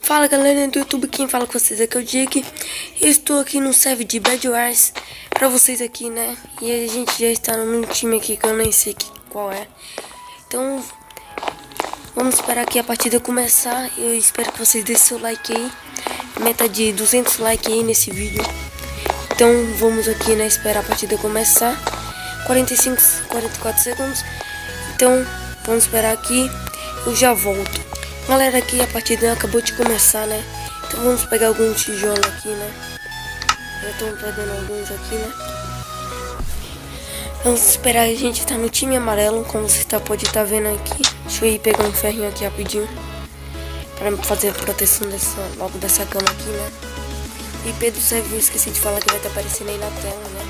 Fala galera do YouTube, quem fala com vocês aqui é o Jake. Eu estou aqui no server de Bed Wars pra vocês aqui, né? E a gente já está num time aqui que eu nem sei qual é. Então, vamos esperar aqui a partida começar. Eu espero que vocês deixem seu like aí. Meta de 200 likes aí nesse vídeo. Então, vamos aqui, né? Esperar a partida começar. 44 segundos. Então, vamos esperar aqui. Eu já volto. Galera, aqui a partida acabou de começar, né? Então vamos pegar alguns tijolos aqui, né? Já estão pegando alguns aqui, né? Vamos esperar, a gente tá no time amarelo, como você pode estar vendo aqui. Deixa eu ir pegar um ferrinho aqui rapidinho para fazer a proteção logo dessa cama aqui, né? O IP do server, eu esqueci de falar que vai estar aparecendo aí na tela, né?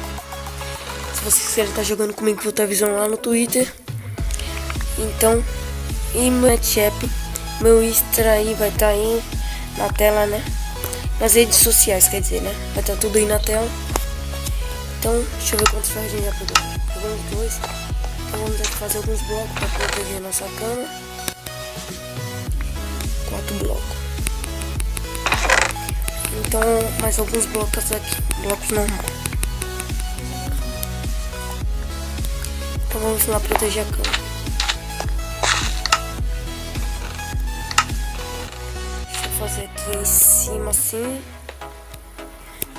Se você quiser estar jogando comigo, vou estar avisando lá no Twitter. Então, e meu WhatsApp. Meu Insta aí vai estar aí na tela, né? Nas redes sociais, quer dizer, né? Vai estar tudo aí na tela. Então, deixa eu ver quantos ferros a gente já pegou. Pegamos 2. Então vamos aqui fazer alguns blocos para proteger a nossa cama. 4 blocos. Então, mais alguns blocos aqui. Blocos normais. Então vamos lá proteger a cama. Fazer aqui em cima assim,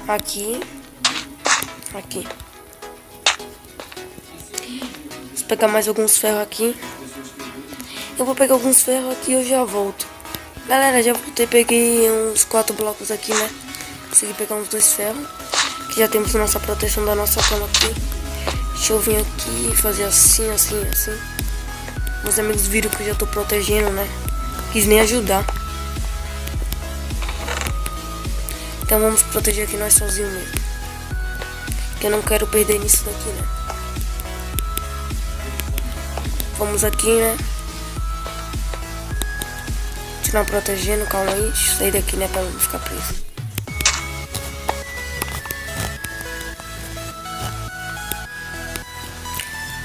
aqui. Vou pegar mais alguns ferros aqui. Eu vou pegar alguns ferros aqui e eu já volto. Galera, já voltei, peguei uns 4 blocos aqui, né? Consegui pegar uns 2 ferros. Que já temos nossa proteção da nossa cama aqui. Deixa eu vir aqui e fazer assim. Meus amigos viram que eu já tô protegendo, né? Quis nem ajudar. Então vamos proteger aqui nós sozinhos mesmo. Que eu não quero perder nisso daqui, né? Vamos aqui, né? Continuar protegendo, calma aí. Deixa eu sair daqui, né? Pra não ficar preso.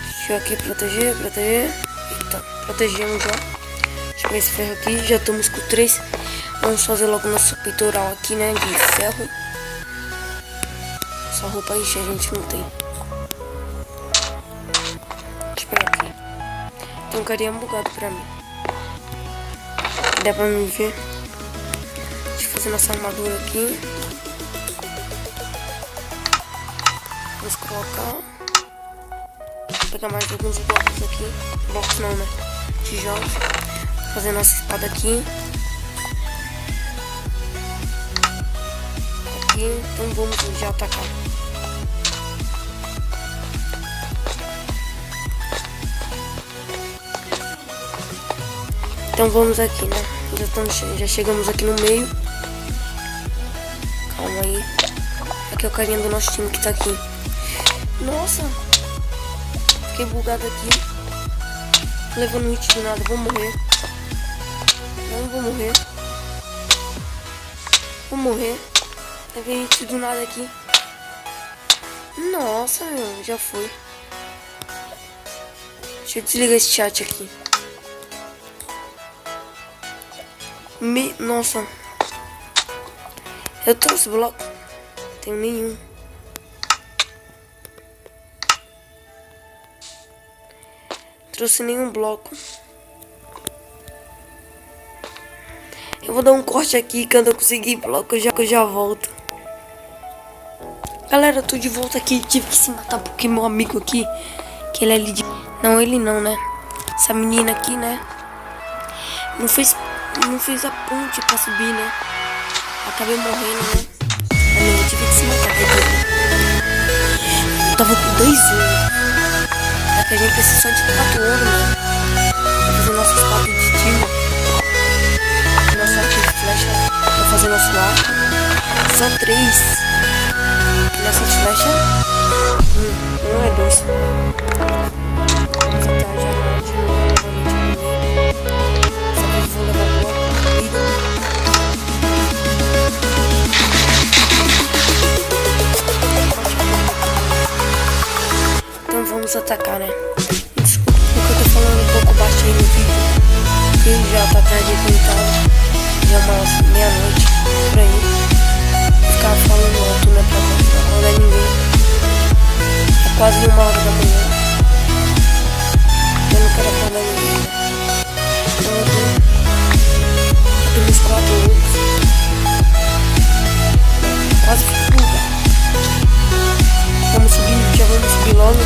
Deixa eu aqui proteger. Eita, protegemos já. Deixa eu pegar esse ferro aqui. Já estamos com 3. Vamos fazer logo nosso peitoral aqui, né, de ferro. Essa roupa aí a gente não tem. Deixa eu pegar aqui. Tem um carinha bugado pra mim. Dá pra me ver. Deixa eu fazer nossa armadura aqui. Vamos colocar. Vou pegar mais alguns blocos aqui. Blocos não, né? Tijolos. Vou fazer nossa espada aqui. Então vamos já atacar. Então vamos aqui, né? Já chegamos aqui no meio. Calma aí. Aqui é o carinha do nosso time que tá aqui. Nossa! Fiquei bugado aqui. Tô levando hit do nada, vou morrer. Não vou morrer. Vou morrer. Levei hit do nada aqui. Nossa, meu, já foi. Deixa eu desligar esse chat aqui. Nossa. Eu trouxe bloco. Não tenho nenhum. Trouxe nenhum bloco. Eu vou dar um corte aqui. Quando eu conseguir bloco, eu já volto. Galera, eu tô de volta aqui. Tive que se matar porque meu amigo aqui, que ele é ali de... Não, ele não, né? Essa menina aqui, né? Não fez a ponte pra subir, né? Acabei morrendo, né? Eu tive que se matar. Eu tava com 2 ouro. É que a gente precisa só de 4 ouro, né? Pra fazer nosso espada de tiro. Nosso arco de flecha. Pra fazer nosso arco. Só 3. Nossa flecha. 1 é 2. Vamos até já de novo. Só que eu vou levar bloco. Então vamos atacar, né? Desculpa porque eu tô falando um pouco baixo aí no vídeo. Ele já tá atrás de quem tá. Já é uma meia-noite, por aí. Ficar falando alto, né, pra não acordar ninguém. É quase 1 hora da manhã. Eu não quero acordar ninguém, né? Então eu tenho uns 4 minutos. Quase fico, velho. Vamos subir, já vamos subir logo.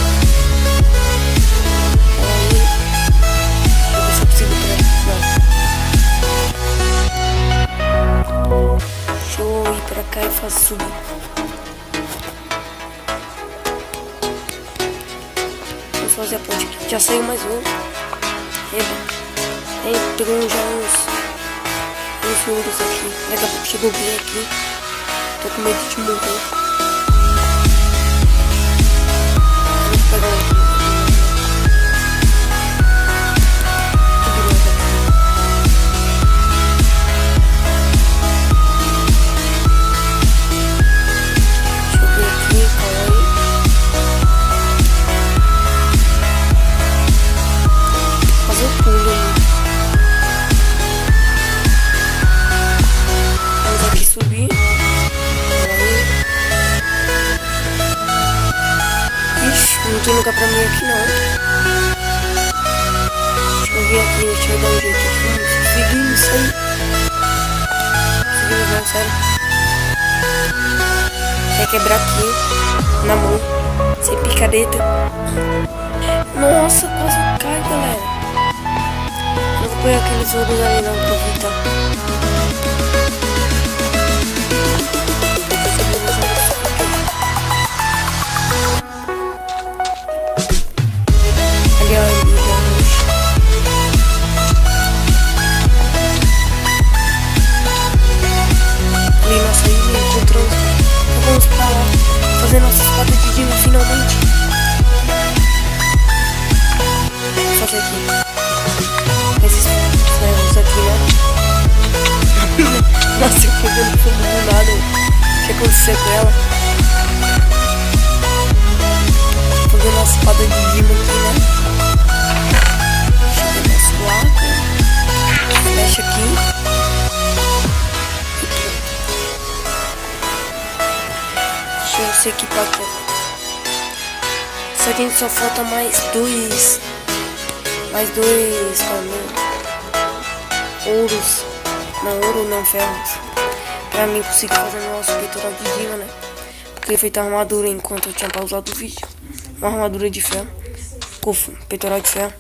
Aí, deixa eu ver se eu consigo por aqui. Não. Deixa eu ir pra cá e faço subir. Vamos fazer a ponte aqui. Já saiu mais um. Eba. Aí, pegou já uns minutos aqui. Daqui a pouco chegou bem aqui. Tô com medo de morrer. Vou pegar aqui. Deixa eu ver aqui, calma aí. Fazer o pulo aí. Vamos aqui subir. Não tem lugar pra mim aqui não. Deixa eu ver aqui, deixa eu dar um jeito aqui. Conseguindo isso aí. Conseguindo não, sério. Vai quebrar aqui na mão. Sem picareta. Nossa, quase cai, galera. Não vou pegar aqueles ouros ali não, aproveitar. Fazer nossa espada de Dima finalmente. Vou fazer aqui. Esses ferros aqui, né? Nossa, eu pegando fogo do nada. O que aconteceu com ela? Vou fazer nossa espada de Dima aqui, né? Deixa eu ver nosso arco. Flecha aqui. Deixa eu se equipar aqui. Só que a gente só falta mais dois ouros. Não, ouro não, ferros. Pra mim conseguir fazer nosso peitoral de Dima, né? Porque eu fiz a armadura enquanto eu tinha pausado o vídeo. Uma armadura de ferro. Peitoral de ferro.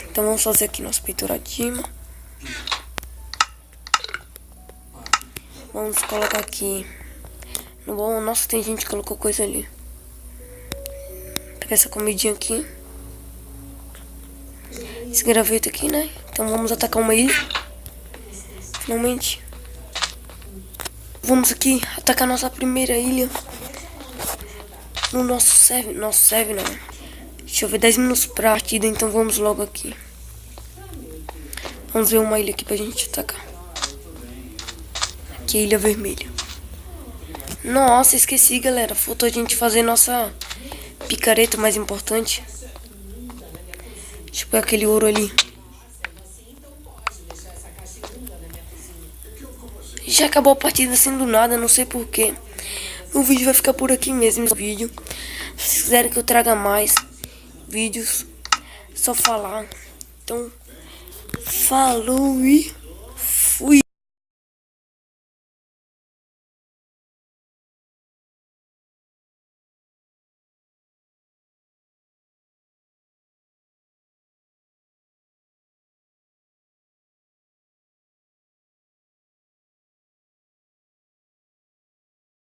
Então vamos fazer aqui nosso peitoral de Dima. Vamos colocar aqui. Bom, nossa, tem gente que colocou coisa ali. Pegar essa comidinha aqui. Esse graveto aqui, né? Então vamos atacar uma ilha. Finalmente. Vamos aqui atacar nossa primeira ilha. No nosso serve. Nosso serve não. Deixa eu ver, 10 minutos pra partida, então vamos logo aqui. Vamos ver uma ilha aqui pra gente atacar. Aqui é a Ilha Vermelha. Nossa, esqueci, galera. Faltou a gente fazer nossa picareta mais importante. Deixa eu pegar aquele ouro ali. Já acabou a partida assim do nada, não sei porquê. O vídeo vai ficar por aqui mesmo. Se vocês quiserem que eu traga mais vídeos, é só falar. Então, falou e fui.